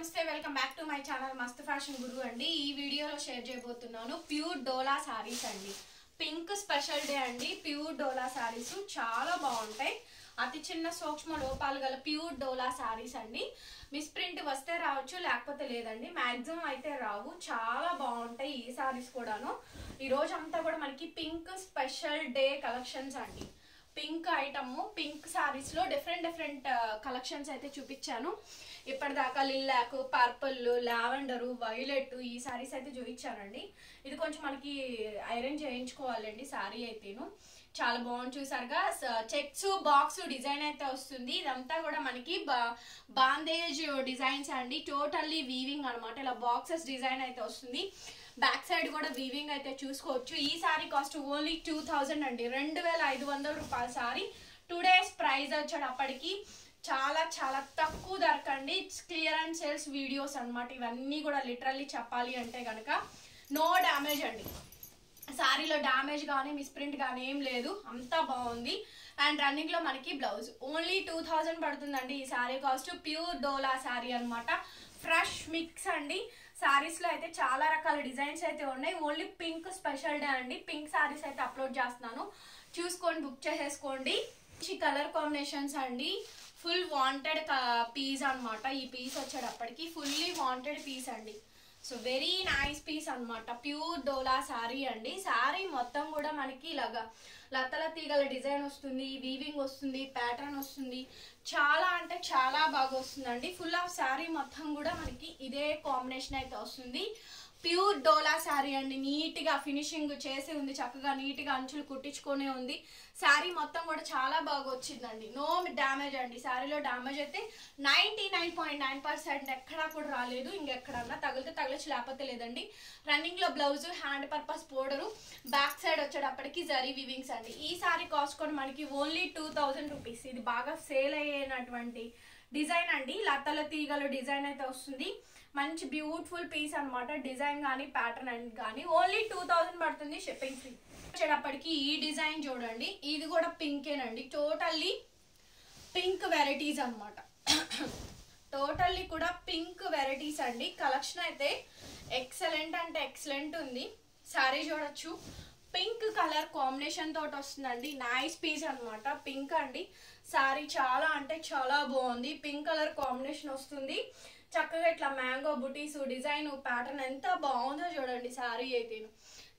నమస్తే welcome back to my channel మస్త్ fashion గురు అండి. ఈ వీడియోలో షేర్ చేయబోతున్నాను ప్యూర్ డోలా సారీస్ అండి. పింక్ స్పెషల్ డే అండి. ప్యూర్ డోలా సారీస్ చాలా బాగుంటాయి. అతి చిన్న సూక్ష్మ లోపాలు గల ప్యూర్ డోలా సారీస్ అండి. మిస్ ప్రింట్ వస్తే రావచ్చు, లేకపోతే లేదండి. మాక్సిమం అయితే రావు. చాలా బాగుంటాయి ఈ సారీస్ కూడాను. ఈ రోజు అంతా కూడా మనకి పింక్ స్పెషల్ డే కలెక్షన్స్ అండి. పింక్ ఐటమ్, పింక్ సారీస్ లో డిఫరెంట్ కలెక్షన్స్ అయితే చూపించాను. ఇప్పటిదాకా లిల్లాక్, పర్పుల్, లావెండర్, వైలెట్ ఈ సారీస్ అయితే చూపించానండి. ఇది కొంచెం మనకి ఐరన్ చేయించుకోవాలండి సారీ అయితేను. చాలా బాగుంది చూసారుగా. చెక్స్ బాక్స్ డిజైన్ అయితే వస్తుంది. ఇదంతా కూడా మనకి బాందేజ్ డిజైన్స్ అండి. టోటల్లీ వీవింగ్ అనమాట. ఇలా బాక్సెస్ డిజైన్ అయితే వస్తుంది. బ్యాక్ సైడ్ కూడా వీవింగ్ అయితే చూసుకోవచ్చు. ఈ సారీ కాస్ట్ ఓన్లీ 2000 అండి. 2500 రూపాయల సారీ. 2 days ప్రైస్ వచ్చేటప్పటికి చాలా చాలా తక్కువ ధరకండి. క్లియర్ అండ్ సేల్స్ వీడియోస్ అనమాట ఇవన్నీ కూడా. లిటరల్లీ చెప్పాలి అంటే కనుక నో డ్యామేజ్ అండి. సారీలో డ్యామేజ్ కానీ మిస్ప్రింట్ కానీ ఏం లేదు. అంతా బాగుంది. అండ్ రన్నింగ్ లో మనకి బ్లౌజ్ ఓన్లీ 2000 పడుతుందండి. ఈ sorry cost pure dola sorry అనమాట. ఫ్రెష్ మిక్స్ అండి. సారీస్ లో అయితే చాలా రకాల డిజైన్స్ అయితే ఉన్నాయి. ఓన్లీ పింక్ స్పెషల్ డే అండి. పింక్ సారీస్ అయితే అప్లోడ్ చేస్తున్నాను, చూసుకొని బుక్ చేసేసుకోండి. ఈ కలర్ కాంబినేషన్స్ అండి. ఫుల్ వాంటెడ్ పీస్ అనమాట. ఈ పీస్ వచ్చేటప్పటికి ఫుల్లీ వాంటెడ్ పీస్ అండి. సో వెరీ నైస్ పీస్ అనమాట. ప్యూర్ డోలా సారీ అండి. సారీ మొత్తం కూడా మనకి ఇలాగా లతల తీగల డిజైన్ వస్తుంది, వీవింగ్ వస్తుంది, ప్యాటర్న్ వస్తుంది. చాలా అంటే చాలా బాగా వస్తుందండి. ఫుల్ ఆఫ్ సారీ మొత్తం కూడా మనకి ఇదే కాంబినేషన్ అయితే వస్తుంది. ప్యూర్ డోలా శారీ అండి. నీట్ గా ఫినిషింగ్ చేసి ఉంది. చక్కగా నీట్ గా అంచులు కుట్టించుకునే ఉంది. శారీ మొత్తం కూడా చాలా బాగా వచ్చిందండి. నో డ్యామేజ్ అండి. శారీలో డ్యామేజ్ అయితే 99.9% ఎక్కడా కూడా రాలేదు. ఇంకెక్కడన్నా తగిలితే తగలచ్చు, లేకపోతే లేదండి. రన్నింగ్ లో blouse, hand purpose border, back side వచ్చేటప్పటికి జరీ వివింగ్స్ అండి. ఈ శారీ కాస్ట్ కూడా మనకి ఓన్లీ 2000 రూపీస్. ఇది బాగా సేల్ అయ్యేటువంటి డిజైన్ అండి. లతల తీగలు డిజైన్ అయితే వస్తుంది. మంచి బ్యూటిఫుల్ పీస్ అనమాట. డిజైన్ కానీ ప్యాటర్న్ కానీ ఓన్లీ 2000 పడుతుంది. Shipping free. వచ్చేటప్పటికి ఈ డిజైన్ చూడండి. ఇది కూడా పింకేనండి. టోటల్లీ పింక్ వెరైటీస్ అనమాట. టోటల్లీ కూడా పింక్ వెరైటీస్ అండి. కలెక్షన్ అయితే ఎక్సలెంట్ అంటే ఎక్సలెంట్ ఉంది. సారీ చూడొచ్చు. పింక్ కలర్ కాంబినేషన్ తోటి వస్తుందండి. నైస్ పీస్ అనమాట. పింక్ అండి. సారీ చాలా అంటే చాలా బాగుంది. పింక్ కలర్ కాంబినేషన్ వస్తుంది. చక్కగా ఇట్లా మ్యాంగో బుటీస్ డిజైన్ ప్యాటర్న్ ఎంత బాగుందో చూడండి. సారీ అయితే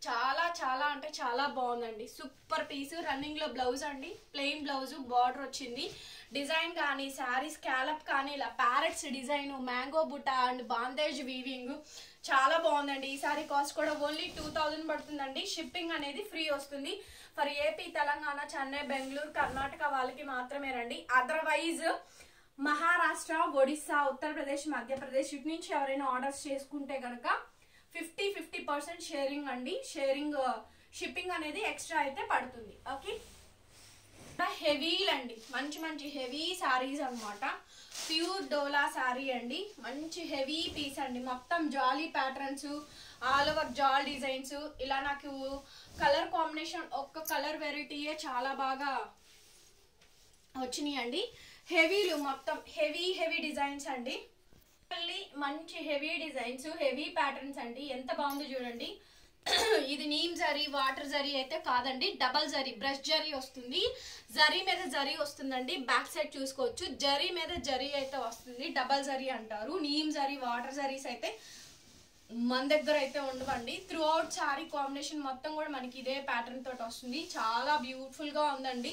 చాలా చాలా అంటే చాలా బాగుందండి. Super piece. రన్నింగ్ లో బ్లౌజ్ అండి. ప్లెయిన్ బ్లౌజ్, బార్డర్ వచ్చింది. డిజైన్ కానీ శారీ స్కాలప్ కానీ ఇలా parrots design, mango buta and bandhej weaving చాలా బాగుందండి. ఈ సారీ కాస్ట్ కూడా ఓన్లీ 2000 పడుతుందండి. షిప్పింగ్ అనేది ఫ్రీ వస్తుంది. ఫర్ ఏపీ, తెలంగాణ, చెన్నై, బెంగళూరు, కర్ణాటక వాళ్ళకి మాత్రమేనండి. అదర్వైజ్ మహారాష్ట్ర, ఒడిస్సా, ఉత్తరప్రదేశ్, మధ్యప్రదేశ్ ఇటు నుంచి ఎవరైనా ఆర్డర్స్ చేసుకుంటే కనుక 50% షేరింగ్ అండి. షేరింగ్ షిప్పింగ్ అనేది ఎక్స్ట్రా అయితే పడుతుంది. ఓకే. హెవీలు అండి. మంచి మంచి హెవీ సారీస్ అనమాట. ప్యూర్ డోలా సారీ అండి. మంచి హెవీ పీస్ అండి. మొత్తం జాలీ ప్యాటర్న్స్, ఆల్ ఓవర్ జాల్ డిజైన్స్. ఇలా నాకు కలర్ కాంబినేషన్ ఒక్క కలర్ వెరైటీయే చాలా బాగా వచ్చినాయి అండి. హెవీలు మొత్తం హెవీ డిజైన్స్ అండి. మళ్ళీ మంచి హెవీ డిజైన్స్, హెవీ ప్యాటర్న్స్ అండి. ఎంత బాగుందో చూడండి. ఇది నీమ్ జరీ, వాటర్ జరీ అయితే కాదండి. డబల్ జరీ, బ్రష్ జరీ వస్తుంది. జరీ మీద జరీ వస్తుందండి. బ్యాక్ సైడ్ చూసుకోవచ్చు. జరీ మీద జరీ అయితే వస్తుంది. డబల్ జరీ అంటారు. నీమ్ జరీ, వాటర్ జరీస్ అయితే మన దగ్గర అయితే ఉండవండి. త్రూ అవుట్ సారీ కాంబినేషన్ మొత్తం కూడా మనకి ఇదే ప్యాటర్న్ తోటి వస్తుంది. చాలా బ్యూటిఫుల్ గా ఉందండి.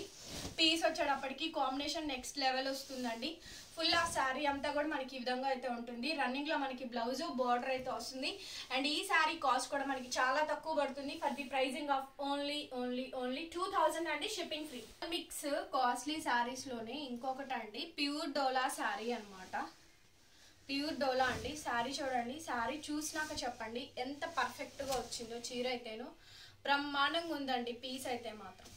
పీస్ వచ్చేటప్పటికి కాంబినేషన్ నెక్స్ట్ లెవెల్ వస్తుందండి. ఫుల్ ఆ శారీ అంతా కూడా మనకి ఈ విధంగా అయితే ఉంటుంది. రన్నింగ్ లో మనకి బ్లౌజ్, బార్డర్ అయితే వస్తుంది. అండ్ ఈ శారీ కాస్ట్ కూడా మనకి చాలా తక్కువ పడుతుంది. For the pricing of only 2000 అండి. Shipping free. Mix costly saris లోనే ఇంకొకటి అండి. ప్యూర్ డోలా శారీ అనమాట. ప్యూర్ డోలా అండి. శారీ చూడండి. శారీ చూసినాక చెప్పండి ఎంత పర్ఫెక్ట్ గా వచ్చిందో. చీర అయితేను బ్రహ్మాండంగా ఉందండి. పీస్ అయితే మాత్రం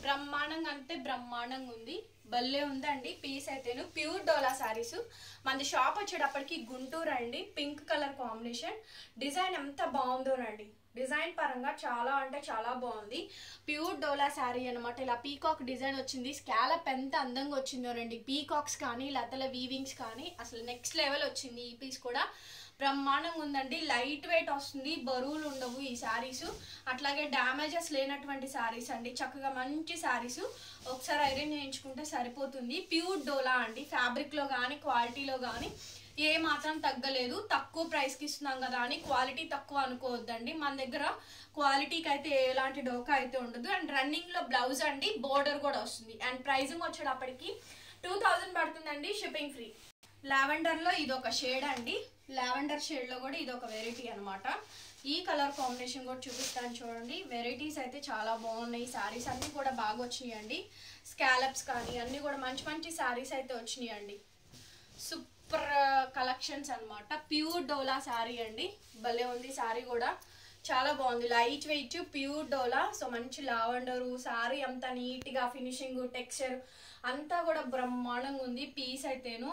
బ్రహ్మాండంగా అంటే బ్రహ్మాండంగా ఉంది. భలే ఉందండి పీస్ అయితేను. ప్యూర్ డోలా శారీస్. మనది షాప్ వచ్చేటప్పటికి గుంటూరు అండి. Pink colour combination. డిజైన్ ఎంత బాగుందోనండి. డిజైన్ పరంగా చాలా అంటే చాలా బాగుంది. ప్యూర్ డోలా శారీ అనమాట. ఇలా పీకాక్ డిజైన్ వచ్చింది. స్కాలప్ ఎంత అందంగా వచ్చిందో రండి. పీకాక్స్ కానీ లతల వీవింగ్స్ కానీ అసలు నెక్స్ట్ లెవెల్ వచ్చింది. ఈ పీస్ కూడా బ్రహ్మాండంగా ఉందండి. లైట్ వెయిట్ వస్తుంది, బరువులు ఉండవు ఈ శారీస్. అట్లాగే డ్యామేజెస్ లేనటువంటి శారీస్ అండి. చక్కగా మంచి శారీస్. ఒకసారి ఐరన్ చేయించుకుంటే సరిపోతుంది. ప్యూర్ డోలా అండి. ఫ్యాబ్రిక్లో కానీ క్వాలిటీలో కానీ ఏ మాత్రం తగ్గలేదు. తక్కువ ప్రైస్కి ఇస్తున్నాం కదా అని క్వాలిటీ తక్కువ అనుకోవద్దండి. మన దగ్గర క్వాలిటీకి అయితే ఎలాంటి డోకా అయితే ఉండదు. అండ్ రన్నింగ్లో బ్లౌజ్ అండి, బోర్డర్ కూడా వస్తుంది. అండ్ ప్రైజింగ్ వచ్చేటప్పటికి 2000 పడుతుందండి, షిప్పింగ్ ఫ్రీ. లావెండర్లో ఇది ఒక షేడ్ అండి. లావెండర్ షేడ్లో కూడా ఇది ఒక వెరైటీ అనమాట. ఈ కలర్ కాంబినేషన్ కూడా చూపిస్తాను చూడండి. వెరైటీస్ అయితే చాలా బాగున్నాయి. శారీస్ అన్నీ కూడా బాగా వచ్చినాయి అండి. స్కాలప్స్ కానీ అన్నీ కూడా మంచి మంచి శారీస్ అయితే వచ్చినాయి అండి. సూపర్ కలెక్షన్స్ అనమాట. ప్యూర్ డోలా శారీ అండి. భలే ఉంది శారీ కూడా, చాలా బాగుంది. లైట్ వెయిట్ ప్యూర్ డోలా. సో మంచి లావెండరు శారీ అంతా నీట్గా ఫినిషింగ్ టెక్స్చర్ అంతా కూడా బ్రహ్మాండంగా ఉంది. పీస్ అయితేను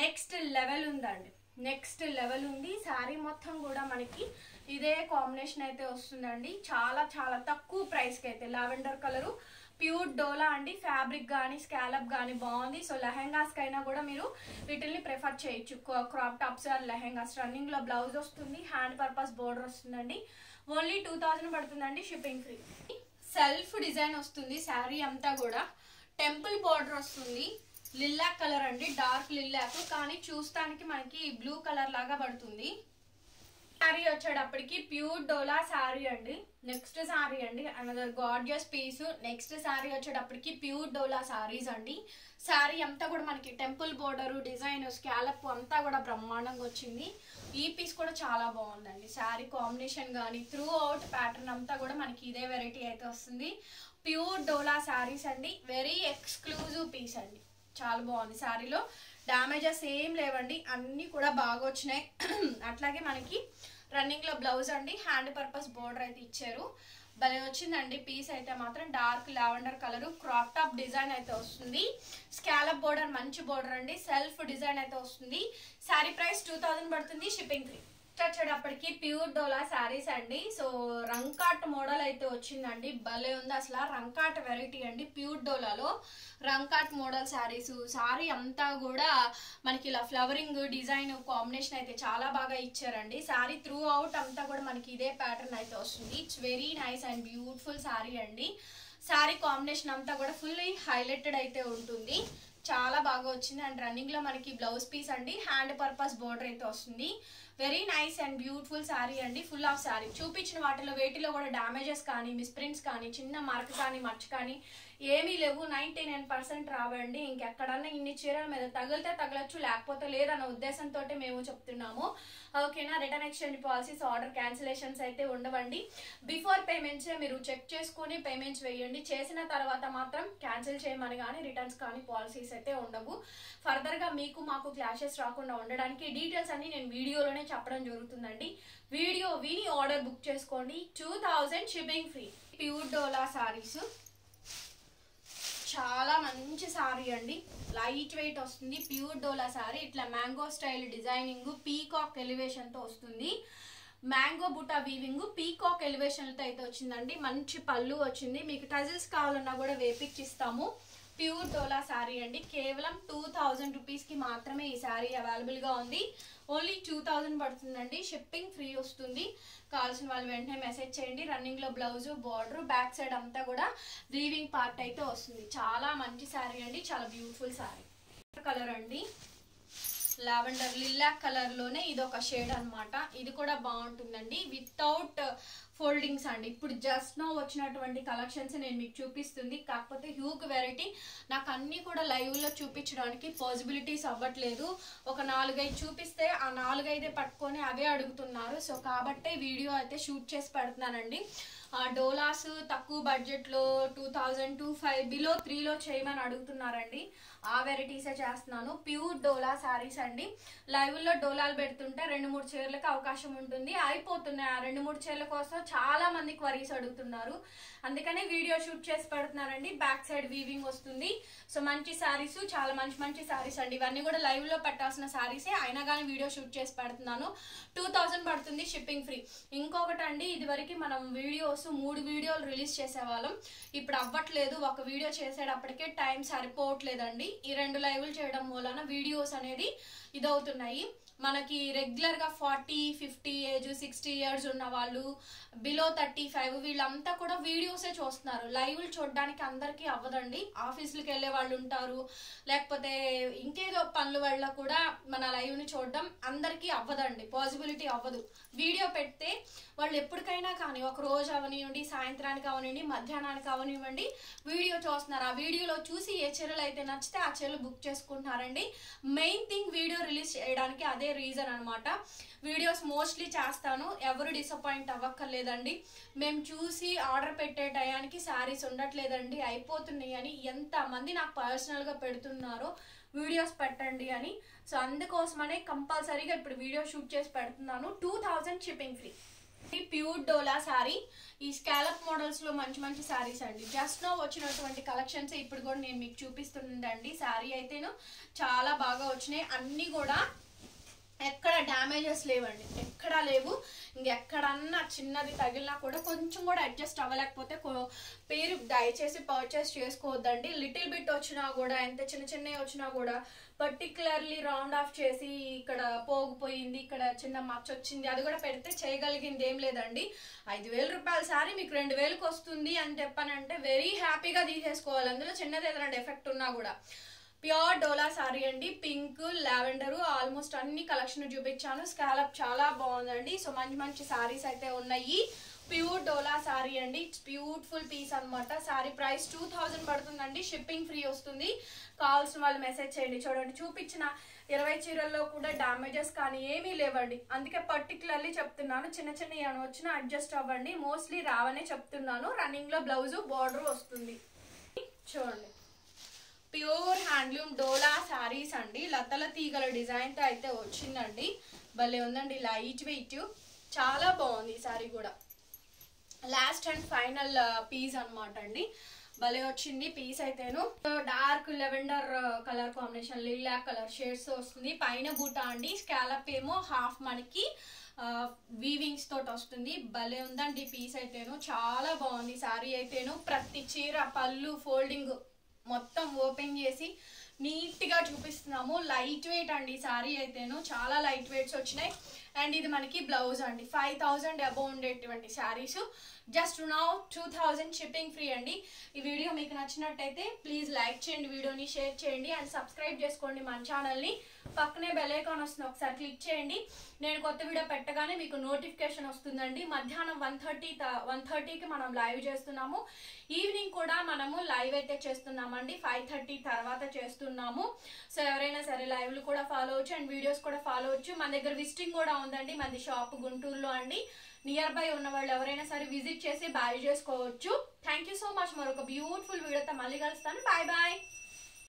నెక్స్ట్ లెవెల్ ఉందండి. నెక్స్ట్ లెవెల్ ఉంది. శారీ మొత్తం కూడా మనకి ఇదే కాంబినేషన్ అయితే వస్తుందండి. చాలా చాలా తక్కువ ప్రైస్కి అయితే. లావెండర్ కలరు ప్యూర్ డోలా అండి. ఫ్యాబ్రిక్ కానీ స్కాలప్ కానీ బాగుంది. సో లెహెంగాస్కైనా కూడా మీరు వీటిల్ని ప్రిఫర్ చేయొచ్చు. Crop tops or lehengas. రన్నింగ్లో బ్లౌజ్ వస్తుంది, హ్యాండ్ పర్పస్ బోర్డర్ వస్తుందండి. ఓన్లీ 2000 పడుతుందండి, షిప్పింగ్ ఫ్రీ. సెల్ఫ్ డిజైన్ వస్తుంది శారీ అంతా కూడా. టెంపుల్ బోర్డర్ వస్తుంది. లిల్లాక్ కలర్ అండి, డార్క్ లిల్లాక్, కానీ చూస్తానికి మనకి బ్లూ కలర్ లాగా పడుతుంది. శారీ వచ్చేటప్పటికి ప్యూర్ డోలా శారీ అండి. నెక్స్ట్ శారీ అండి, another gorgeous piece. Next sari వచ్చేటప్పటికి ప్యూర్ డోలా శారీస్ అండి. శారీ అంతా కూడా మనకి టెంపుల్ బోర్డరు డిజైన్ స్కాలప్ అంతా కూడా బ్రహ్మాండంగా వచ్చింది. ఈ పీస్ కూడా చాలా బాగుందండి. శారీ కాంబినేషన్ కానీ త్రూ అవుట్ ప్యాటర్న్ అంతా కూడా మనకి ఇదే వెరైటీ అయితే వస్తుంది. ప్యూర్ డోలా శారీస్ అండి. వెరీ ఎక్స్క్లూజివ్ పీస్ అండి. చాలా బాగుంది. శారీలో డ్యామేజెస్ ఏం లేవండి, అన్నీ కూడా బాగా వచ్చినాయి. అట్లాగే మనకి రన్నింగ్లో బ్లౌజ్ అండి, హ్యాండ్ పర్పస్ బోర్డర్ అయితే ఇచ్చారు. భలే వచ్చిందండి పీస్ అయితే మాత్రం. Dark lavender colour crop top design అయితే వస్తుంది. స్కాలప్ బోర్డర్ మంచి బోర్డర్ అండి. సెల్ఫ్ డిజైన్ అయితే వస్తుంది. శారీ ప్రైస్ 2000 పడుతుంది, షిప్పింగ్ ఫ్రీ. వచ్చేటప్పటికి ప్యూర్ డోలా శారీస్ అండి. సో రంకాట్ మోడల్ అయితే వచ్చిందండి. భలే ఉంది అసలు. రంకాట్ వెరైటీ అండి. ప్యూర్ డోలాలో రంకాట్ మోడల్ శారీస్. శారీ అంతా కూడా మనకి ఇలా ఫ్లవరింగ్ డిజైన్ కాంబినేషన్ అయితే చాలా బాగా ఇచ్చారండి. శారీ త్రూ అవుట్ అంతా కూడా మనకి ఇదే ప్యాటర్న్ అయితే వస్తుంది. It's very nice and beautiful sari అండి. శారీ కాంబినేషన్ అంతా కూడా ఫుల్లీ హైలైటెడ్ అయితే ఉంటుంది. చాలా బాగా వచ్చింది. అండ్ రన్నింగ్ లో మనకి బ్లౌజ్ పీస్ అండి, హ్యాండ్ పర్పస్ బోర్డర్ అయితే వస్తుంది. Very nice and beautiful sari అండి. Full of sari. చూపించిన వాటిలో వేటిలో కూడా డ్యామేజెస్ కానీ మిస్ప్రింట్స్ కానీ చిన్న మార్క్ కానీ మచ్చ కానీ ఏమీ లేవు. 99% రావండి. ఇంకెక్కడన్నా ఇన్ని చీరల మీద తగిలితే తగలచ్చు, లేకపోతే లేదన్న ఉద్దేశంతో మేము చెప్తున్నాము. ఓకేనా. Return exchange policies, order cancellations అయితే ఉండవండి. బిఫోర్ పేమెంట్సే మీరు చెక్ చేసుకుని పేమెంట్స్ వేయండి. చేసిన తర్వాత మాత్రం క్యాన్సిల్ చేయమని కానీ రిటర్న్స్ కానీ పాలసీస్ అయితే ఉండవు. ఫర్దర్గా మీకు మాకు క్లాషెస్ రాకుండా ఉండడానికి డీటెయిల్స్ అన్ని నేను వీడియోలోనే చెప్పడం జరుగుతుందండి. వీడియో విని ఆర్డర్ బుక్ చేసుకోండి. 2000 shipping free. Pure dola saris చాలా మంచి సారీ అండి. లైట్ వెయిట్ వస్తుంది. ప్యూర్ డోలా సారీ. ఇట్లా mango style designing peacock elevation తో వస్తుంది. Mango buta weaving peacock elevation తో అయితే వచ్చిందండి. మంచి పళ్ళు వచ్చింది. మీకు టజిల్స్ కావాలన్నా కూడా వేపిచ్చిస్తాము. ప్యూర్ డోలా శారీ అండి. కేవలం 2000 రూపీస్కి మాత్రమే ఈ శారీ అవైలబుల్గా ఉంది. ఓన్లీ 2000 పడుతుందండి. షిప్పింగ్ ఫ్రీ వస్తుంది. కావాల్సిన వాళ్ళు వెంటనే మెసేజ్ చేయండి. రన్నింగ్లో బ్లౌజ్ బార్డర్ బ్యాక్ సైడ్ అంతా కూడా వీవింగ్ పార్ట్ అయితే వస్తుంది. చాలా మంచి శారీ అండి. చాలా బ్యూటిఫుల్ శారీ. కలర్ అండి, లావెండర్ లిల్లాక్ కలర్ లోనే ఇది ఒక షేడ్ అన్నమాట. ఇది కూడా బాగుంటుందండి. వితౌట్ ఫోల్డింగ్స్ అండి. ఇప్పుడు జస్ట్ నో వచ్చినటువంటి కలెక్షన్స్ నేను మీకు చూపిస్తుంది. కాకపోతే హ్యూగ్ వెరైటీ. నాకు అన్ని కూడా లైవ్ లో చూపించడానికి పాసిబిలిటీస్ అవ్వట్లేదు. ఒక 4-5 చూపిస్తే ఆ 4-5 పట్టుకొని అవే అడుగుతున్నారు. సో కాబట్టే వీడియో అయితే షూట్ చేసి పెడుతున్నానండి. డోలాస్ తక్కువ బడ్జెట్లో 2000-2500 బిలో 3లో చేయమని అడుగుతున్నారండి. ఆ వెరైటీసే చేస్తున్నాను. ప్యూర్ డోలా శారీస్ అండి. లైవ్లో డోలాలు పెడుతుంటే 2-3 చీరలకు అవకాశం ఉంటుంది. అయిపోతున్నాయి. ఆ 2-3 చీరల కోసం చాలా మంది క్వరీస్ అడుగుతున్నారు, అందుకనే వీడియో షూట్ చేసి పెడుతున్నానండి. బ్యాక్ సైడ్ వీవింగ్ వస్తుంది. సో మంచి శారీస్, చాలా మంచి మంచి శారీస్ అండి. ఇవన్నీ కూడా లైవ్ లో పెట్టాల్సిన శారీసే, అయినా కానీ వీడియో షూట్ చేసి పెడుతున్నాను. 2000 పడుతుంది, షిప్పింగ్ ఫ్రీ. ఇంకొకటి అండి, ఇది వరకు మనం వీడియోస్ 3 వీడియోలు రిలీజ్ చేసేవాళ్ళం, ఇప్పుడు అవ్వట్లేదు. ఒక వీడియో చేసేటప్పటికే టైం సరిపోవట్లేదండి. ఈ 2 లైవ్లు చేయడం వలన వీడియోస్ అనేది ఇదవుతున్నాయి. మనకి రెగ్యులర్ గా 40, 50 ఏజ్, 60 ఇయర్స్ ఉన్న వాళ్ళు, బిలో 35 వీళ్ళంతా కూడా వీడియోసే చూస్తున్నారు. లైవ్లు చూడడానికి అందరికీ అవ్వదండి. ఆఫీసులకు వెళ్ళే వాళ్ళు ఉంటారు, లేకపోతే ఇంకేదో పనుల వల్ల కూడా మన లైవ్ ని చూడడం అందరికీ అవ్వదండి, పాసిబిలిటీ అవ్వదు. వీడియో పెడితే వాళ్ళు ఎప్పటికైనా కానీ, ఒక రోజు అవనివ్వండి, సాయంత్రానికి అవనివ్వండి, మధ్యాహ్నానికి అవనివ్వండి, వీడియో చూస్తున్నారు. ఆ వీడియోలో చూసి ఏ చీరలు అయితే నచ్చితే ఆ చీరలు బుక్ చేసుకుంటున్నారండి. మెయిన్ థింగ్ వీడియో రిలీజ్ చేయడానికి అదే రీజన్ అనమాట. వీడియోస్ మోస్ట్లీ చేస్తాను, ఎవరు డిసప్పాయింట్ అవ్వక్కర్లేదండి. మేము చూసి ఆర్డర్ పెట్టే టయానికి శారీస్ ఉండట్లేదండి, అయిపోతున్నాయి అని ఎంతమంది నాకు పర్సనల్గా పెడుతున్నారో వీడియోస్ పెట్టండి అని. సో అందుకోసమనే కంపల్సరీగా ఇప్పుడు వీడియో షూట్ చేసి పెడుతున్నాను. 2000 షిప్పింగ్ ఫ్రీ. ప్యూర్ డోలా శారీ, ఈ స్కాలప్ మోడల్స్ లో మంచి మంచి శారీస్ అండి. జస్ట్ నో వచ్చినటువంటి కలెక్షన్స్ ఇప్పుడు కూడా నేను మీకు చూపిస్తుందండి. శారీ అయితేను చాలా బాగా వచ్చినాయి, అన్ని కూడా ఎక్కడ డ్యామేజెస్ లేవండి, ఎక్కడా లేవు. ఇంకెక్కడన్నా చిన్నది తగిలినా కూడా కొంచెం కూడా అడ్జస్ట్ అవ్వలేకపోతే పేరు దయచేసి పర్చేస్ చేసుకోవద్దండి. లిటిల్ బిట్ వచ్చినా కూడా, ఎంత చిన్న చిన్నవి వచ్చినా కూడా పర్టికులర్లీ రౌండ్ ఆఫ్ చేసి ఇక్కడ పోగిపోయింది, ఇక్కడ చిన్న మచ్చ వచ్చింది, అది కూడా పెడితే చేయగలిగింది ఏం లేదండి. 5000 రూపాయల శారీ మీకు 2000కి వస్తుంది అని చెప్పానంటే వెరీ హ్యాపీగా తీసేసుకోవాలి. అందులో చిన్నది ఏదైనా డెఫెక్ట్ ఉన్నా కూడా. ప్యూర్ డోలా శారీ అండి, పింక్, లావెండర్, ఆల్మోస్ట్ అన్ని కలెక్షన్ చూపించాను. స్కాలప్ చాలా బాగుందండి. సో మంచి మంచి శారీస్ అయితే ఉన్నాయి. ప్యూర్ డోలా శారీ అండి, ఇట్స్ బ్యూటిఫుల్ పీస్ అనమాట. శారీ ప్రైస్ 2000 పడుతుందండి, షిప్పింగ్ ఫ్రీ వస్తుంది. కావాల్సిన వాళ్ళు మెసేజ్ చేయండి. చూడండి, చూపించిన 20 చీరల్లో కూడా డ్యామేజెస్ కానీ ఏమీ లేవండి, అందుకే పర్టికులర్లీ చెప్తున్నాను. చిన్న చిన్న ఏమైనా వచ్చినా అడ్జస్ట్ అవ్వండి, మోస్ట్లీ రావనే చెప్తున్నాను. రన్నింగ్ లో బ్లౌజ్, బార్డర్ వస్తుంది. చూడండి, ప్యూర్ హ్యాండ్లూమ్ డోలా శారీస్ అండి. లతల తీగల డిజైన్ తో అయితే వచ్చిందండి, భలే ఉందండి. లైట్ వెయిట్, చాలా బాగుంది ఈ శారీ కూడా. లాస్ట్ అండ్ ఫైనల్ పీస్ అనమాట అండి, భలే వచ్చింది పీస్ అయితేను. Dark lavender colour combination, lilac colour shades వస్తుంది. పైన బూటా అండి, స్కాలప్ ఏమో హాఫ్ మనకి వీవింగ్స్ తోటి వస్తుంది. భలే ఉందండి పీస్ అయితేను, చాలా బాగుంది శారీ అయితేను. ప్రతి చీర పళ్ళు ఫోల్డింగ్ మొత్తం ఓపెన్ చేసి నీట్ గా చూపిస్తున్నాము. లైట్ వెయిట్ అండి శారీ అయితేను, చాలా లైట్ వెయిట్స్ వచ్చినాయి. అండ్ ఇది మనకి బ్లౌజ్ అండి. 5000 అబౌవ్ ఉండేటువంటి saris just now 2000 shipping free అండి. ఈ వీడియో మీకు నచ్చినట్టయితే ప్లీజ్ లైక్ చేయండి, వీడియోని షేర్ చేయండి అండ్ సబ్స్క్రైబ్ చేసుకోండి మన ఛానల్ని. పక్కనే బెల్ ఐకాన్ వస్తుంది, ఒకసారి క్లిక్ చేయండి. నేను కొత్త వీడియో పెట్టగానే మీకు నోటిఫికేషన్ వస్తుందండి. మధ్యాహ్నం 1:30కి మనం లైవ్ చేస్తున్నాము. ఈవినింగ్ కూడా మనము లైవ్ అయితే చేస్తున్నామండి, 5:30 తర్వాత చేస్తున్నాము. సో ఎవరైనా సరే లైవ్లు కూడా ఫాలో అవచ్చు అండ్ వీడియోస్ కూడా ఫాలో అవచ్చు. మన దగ్గర విజిటింగ్ కూడా ఉందండి, మనది షాప్ గుంటూరులో అండి. నియర్ బై ఉన్న వాళ్ళు ఎవరైనా సరే విజిట్ చేసి బై చేసుకోవచ్చు. Thank you so much. మరొక బ్యూటిఫుల్ వీడియోతో మళ్ళీ కలుస్తాను. Bye bye.